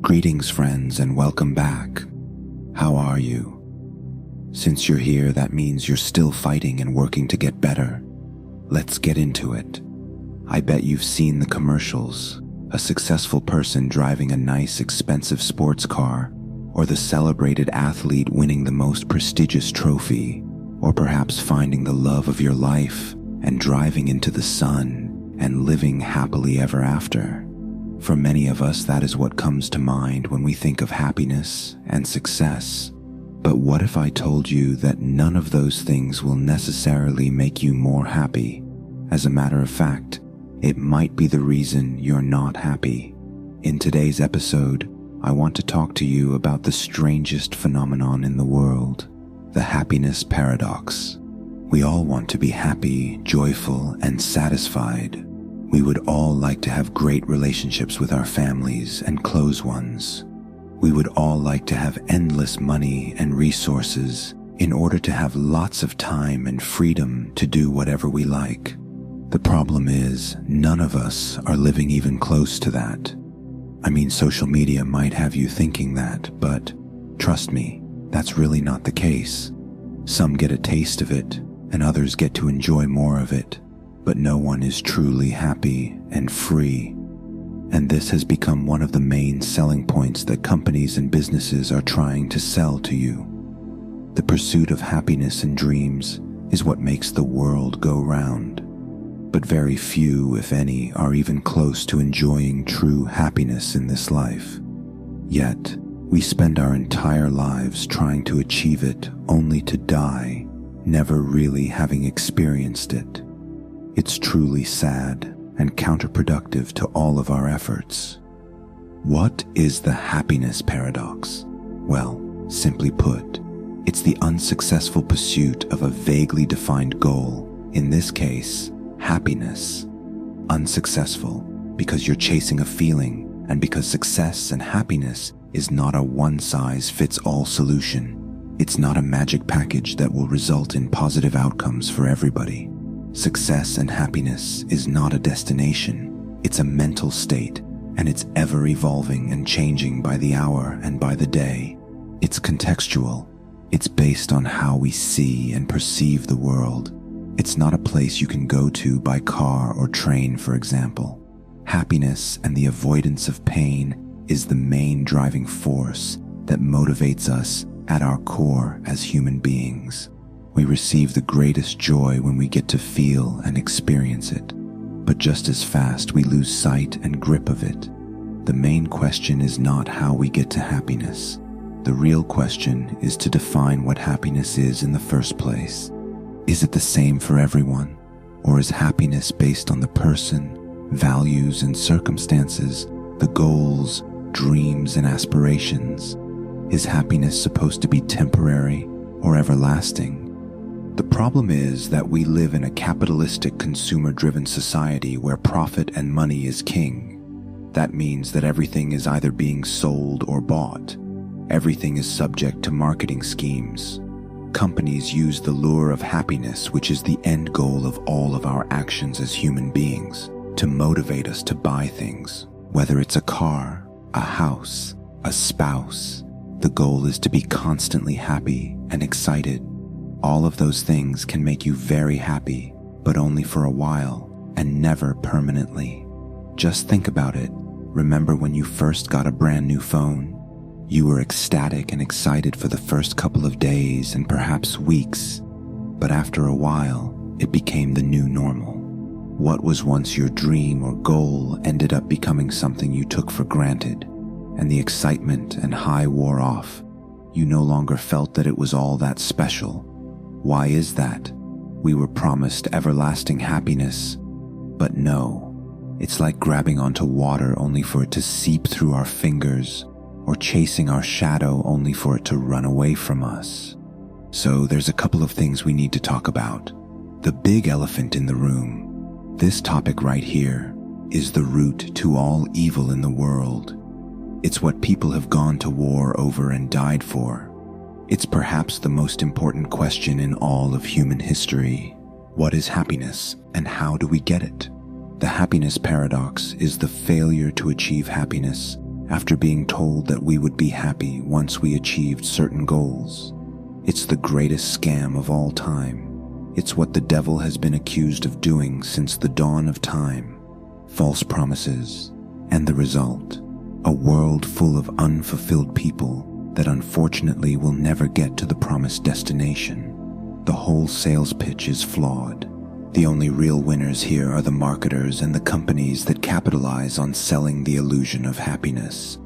Greetings, friends, and welcome back. How are you? Since you're here, that means you're still fighting and working to get better. Let's get into it. I bet you've seen the commercials, a successful person driving a nice, expensive sports car, or the celebrated athlete winning the most prestigious trophy, or perhaps finding the love of your life and driving into the sun and living happily ever after. For many of us, that is what comes to mind when we think of happiness and success. But what if I told you that none of those things will necessarily make you more happy? As a matter of fact, it might be the reason you're not happy. In today's episode, I want to talk to you about the strangest phenomenon in the world, the happiness paradox. We all want to be happy, joyful, and satisfied. We would all like to have great relationships with our families and close ones. We would all like to have endless money and resources in order to have lots of time and freedom to do whatever we like. The problem is, none of us are living even close to that. I mean, social media might have you thinking that, but trust me, that's really not the case. Some get a taste of it, and others get to enjoy more of it. But no one is truly happy and free. And this has become one of the main selling points that companies and businesses are trying to sell to you. The pursuit of happiness and dreams is what makes the world go round. But very few, if any, are even close to enjoying true happiness in this life. Yet, we spend our entire lives trying to achieve it only to die, never really having experienced it. It's truly sad and counterproductive to all of our efforts. What is the happiness paradox? Well, simply put, it's the unsuccessful pursuit of a vaguely defined goal, in this case, happiness. Unsuccessful because you're chasing a feeling and because success and happiness is not a one-size-fits-all solution. It's not a magic package that will result in positive outcomes for everybody. Success and happiness is not a destination, it's a mental state, and it's ever evolving and changing by the hour and by the day. It's contextual. It's based on how we see and perceive the world. It's not a place you can go to by car or train, for example. Happiness and the avoidance of pain is the main driving force that motivates us at our core as human beings. We receive the greatest joy when we get to feel and experience it, but just as fast we lose sight and grip of it. The main question is not how we get to happiness. The real question is to define what happiness is in the first place. Is it the same for everyone, or is happiness based on the person, values and circumstances, the goals, dreams and aspirations? Is happiness supposed to be temporary or everlasting? The problem is that we live in a capitalistic, consumer-driven society where profit and money is king. That means that everything is either being sold or bought. Everything is subject to marketing schemes. Companies use the lure of happiness, which is the end goal of all of our actions as human beings, to motivate us to buy things. Whether it's a car, a house, a spouse, the goal is to be constantly happy and excited. All of those things can make you very happy, but only for a while, and never permanently. Just think about it. Remember when you first got a brand new phone? You were ecstatic and excited for the first couple of days and perhaps weeks, but after a while, it became the new normal. What was once your dream or goal ended up becoming something you took for granted, and the excitement and high wore off. You no longer felt that it was all that special. Why is that? We were promised everlasting happiness, but no. It's like grabbing onto water only for it to seep through our fingers, or chasing our shadow only for it to run away from us. So there's a couple of things we need to talk about. The big elephant in the room. This topic right here is the root to all evil in the world. It's what people have gone to war over and died for. It's perhaps the most important question in all of human history. What is happiness, and how do we get it? The happiness paradox is the failure to achieve happiness after being told that we would be happy once we achieved certain goals. It's the greatest scam of all time. It's what the devil has been accused of doing since the dawn of time. False promises. And the result, a world full of unfulfilled people that unfortunately will never get to the promised destination. The whole sales pitch is flawed. The only real winners here are the marketers and the companies that capitalize on selling the illusion of happiness.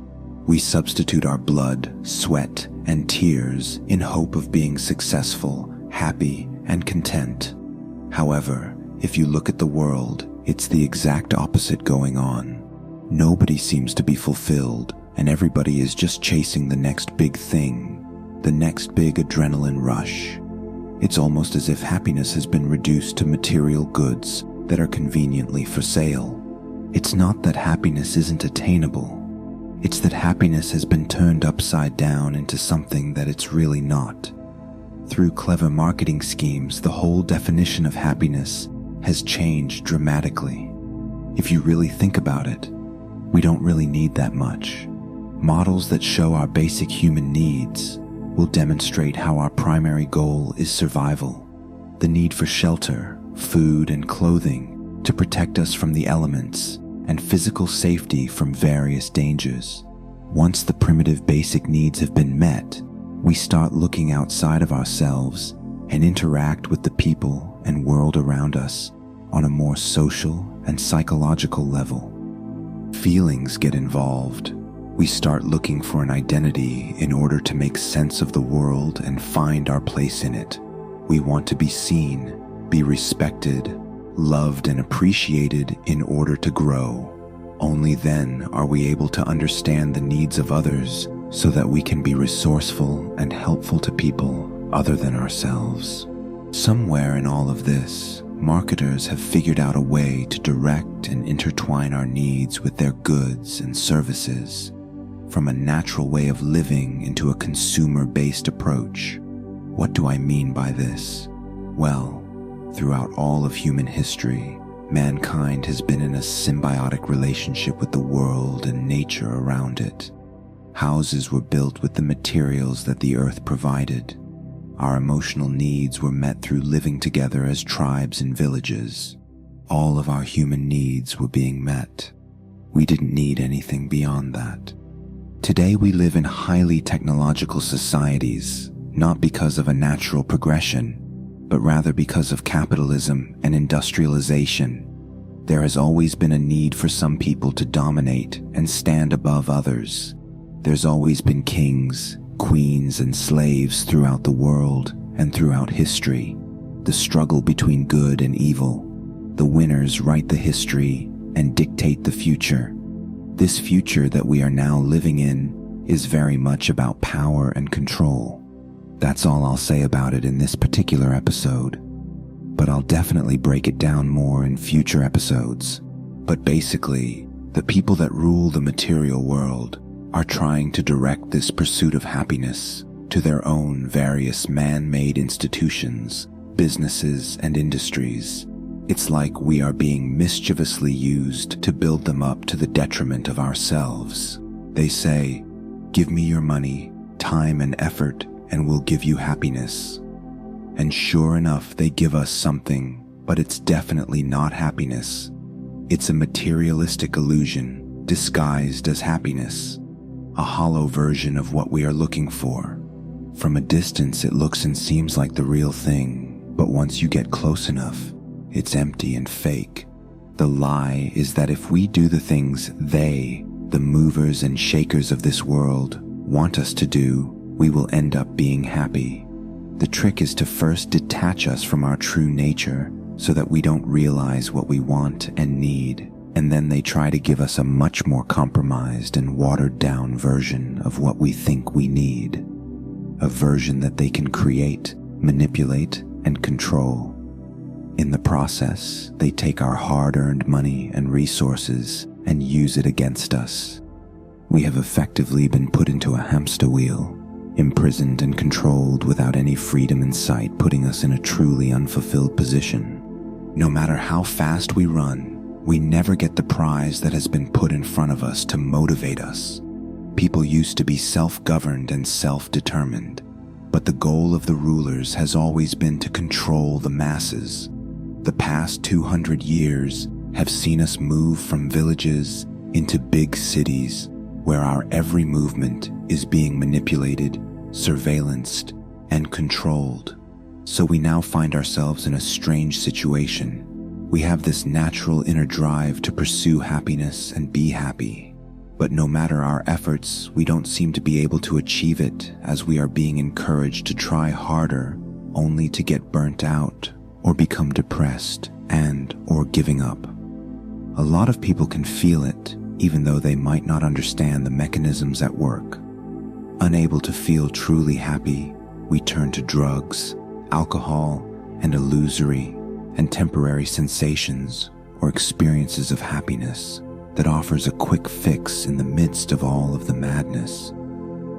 We substitute our blood, sweat, and tears in hope of being successful, happy, and content. However, if you look at the world, it's the exact opposite going on. Nobody seems to be fulfilled, and everybody is just chasing the next big thing, the next big adrenaline rush. It's almost as if happiness has been reduced to material goods that are conveniently for sale. It's not that happiness isn't attainable. It's that happiness has been turned upside down into something that it's really not. Through clever marketing schemes, the whole definition of happiness has changed dramatically. If you really think about it, we don't really need that much. Models that show our basic human needs will demonstrate how our primary goal is survival. The need for shelter, food, and clothing to protect us from the elements, and physical safety from various dangers. Once the primitive basic needs have been met, we start looking outside of ourselves and interact with the people and world around us on a more social and psychological level. Feelings get involved. We start looking for an identity in order to make sense of the world and find our place in it. We want to be seen, be respected, loved, and appreciated in order to grow. Only then are we able to understand the needs of others so that we can be resourceful and helpful to people other than ourselves. Somewhere in all of this, marketers have figured out a way to direct and intertwine our needs with their goods and services, from a natural way of living into a consumer-based approach. What do I mean by this? Well, throughout all of human history, mankind has been in a symbiotic relationship with the world and nature around it. Houses were built with the materials that the earth provided. Our emotional needs were met through living together as tribes and villages. All of our human needs were being met. We didn't need anything beyond that. Today we live in highly technological societies, not because of a natural progression, but rather because of capitalism and industrialization. There has always been a need for some people to dominate and stand above others. There's always been kings, queens, and slaves throughout the world and throughout history. The struggle between good and evil. The winners write the history and dictate the future. This future that we are now living in is very much about power and control. That's all I'll say about it in this particular episode, but I'll definitely break it down more in future episodes. But basically, the people that rule the material world are trying to direct this pursuit of happiness to their own various man-made institutions, businesses, and industries. It's like we are being mischievously used to build them up to the detriment of ourselves. They say, "Give me your money, time, and effort, and we'll give you happiness." And sure enough, they give us something, but it's definitely not happiness. It's a materialistic illusion disguised as happiness, a hollow version of what we are looking for. From a distance, it looks and seems like the real thing, but once you get close enough, it's empty and fake. The lie is that if we do the things they, the movers and shakers of this world, want us to do, we will end up being happy. The trick is to first detach us from our true nature so that we don't realize what we want and need, and then they try to give us a much more compromised and watered-down version of what we think we need. A version that they can create, manipulate, and control. In the process, they take our hard-earned money and resources and use it against us. We have effectively been put into a hamster wheel, imprisoned and controlled without any freedom in sight, putting us in a truly unfulfilled position. No matter how fast we run, we never get the prize that has been put in front of us to motivate us, People used to be self-governed and self-determined, but the goal of the rulers has always been to control the masses. The past 200 years have seen us move from villages into big cities where our every movement is being manipulated, surveillanced, and controlled. So we now find ourselves in a strange situation. We have this natural inner drive to pursue happiness and be happy. But no matter our efforts, we don't seem to be able to achieve it, as we are being encouraged to try harder, only to get burnt out or become depressed or giving up. A lot of people can feel it, even though they might not understand the mechanisms at work. Unable to feel truly happy, we turn to drugs, alcohol, and illusory and temporary sensations or experiences of happiness that offers a quick fix in the midst of all of the madness.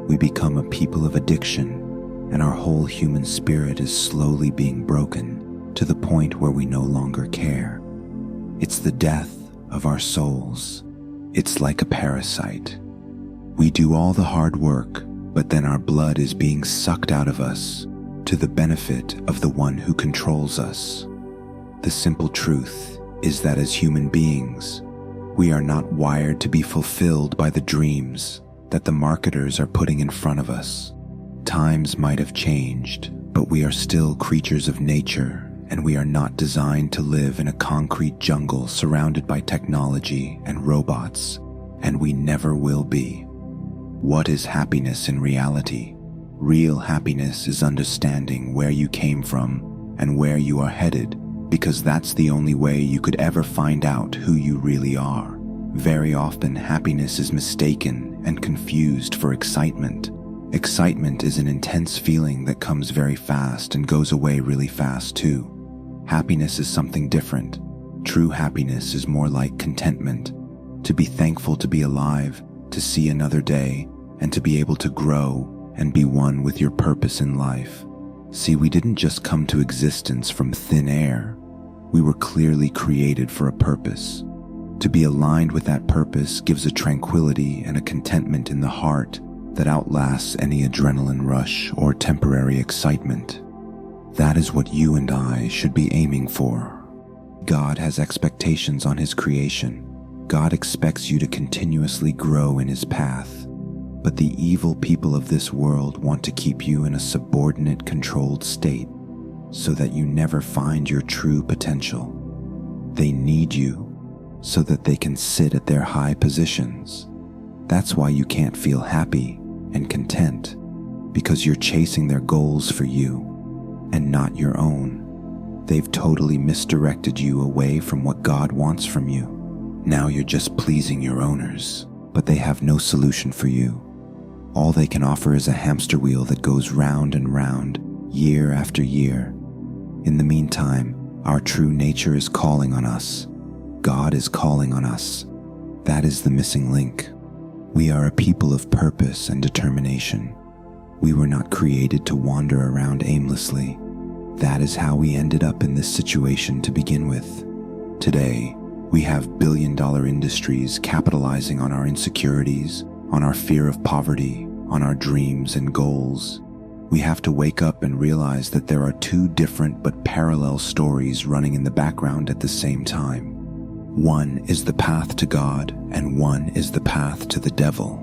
We become a people of addiction, and our whole human spirit is slowly being broken to the point where we no longer care. It's the death of our souls. It's like a parasite. We do all the hard work, but then our blood is being sucked out of us to the benefit of the one who controls us. The simple truth is that as human beings, we are not wired to be fulfilled by the dreams that the marketers are putting in front of us. Times might have changed, but we are still creatures of nature, and we are not designed to live in a concrete jungle surrounded by technology and robots, and we never will be. What is happiness in reality? Real happiness is understanding where you came from and where you are headed, because that's the only way you could ever find out who you really are. Very often, happiness is mistaken and confused for excitement. Excitement is an intense feeling that comes very fast and goes away really fast too. Happiness is something different. True happiness is more like contentment, to be thankful to be alive, to see another day, and to be able to grow and be one with your purpose in life. See, we didn't just come to existence from thin air. We were clearly created for a purpose. To be aligned with that purpose gives a tranquility and a contentment in the heart that outlasts any adrenaline rush or temporary excitement. That is what you and I should be aiming for. God has expectations on His creation. God expects you to continuously grow in His path. But the evil people of this world want to keep you in a subordinate, controlled state so that you never find your true potential. They need you so that they can sit at their high positions. That's why you can't feel happy and content, because you're chasing their goals for you and not your own. They've totally misdirected you away from what God wants from you. Now you're just pleasing your owners, but they have no solution for you. All they can offer is a hamster wheel that goes round and round, year after year. In the meantime, our true nature is calling on us. God is calling on us. That is the missing link. We are a people of purpose and determination. We were not created to wander around aimlessly. That is how we ended up in this situation to begin with. Today, we have billion-dollar industries capitalizing on our insecurities, on our fear of poverty, on our dreams and goals. We have to wake up and realize that there are two different but parallel stories running in the background at the same time. One is the path to God, and one is the path to the devil.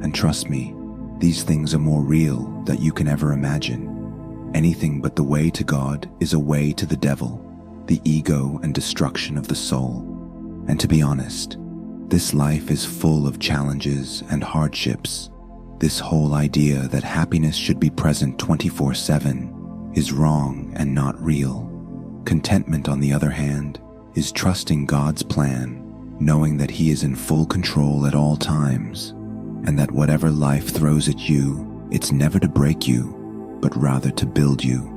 And trust me, these things are more real than you can ever imagine. Anything but the way to God is a way to the devil, the ego and destruction of the soul. And to be honest, this life is full of challenges and hardships. This whole idea that happiness should be present 24/7 is wrong and not real. Contentment, on the other hand, is trusting God's plan, knowing that He is in full control at all times, and that whatever life throws at you, it's never to break you, but rather to build you.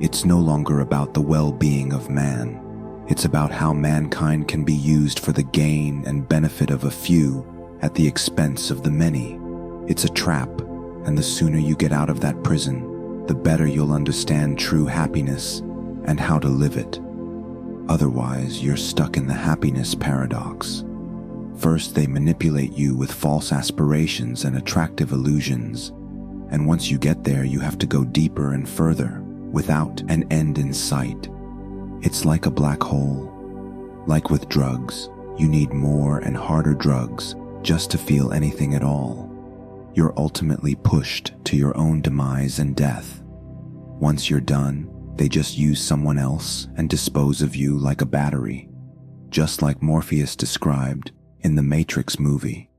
It's no longer about the well-being of man. It's about how mankind can be used for the gain and benefit of a few at the expense of the many. It's a trap, and the sooner you get out of that prison, the better you'll understand true happiness and how to live it. Otherwise, you're stuck in the happiness paradox. First, they manipulate you with false aspirations and attractive illusions. And once you get there, you have to go deeper and further, without an end in sight. It's like a black hole. Like with drugs, you need more and harder drugs just to feel anything at all. You're ultimately pushed to your own demise and death. Once you're done, they just use someone else and dispose of you like a battery, just like Morpheus described in the Matrix movie.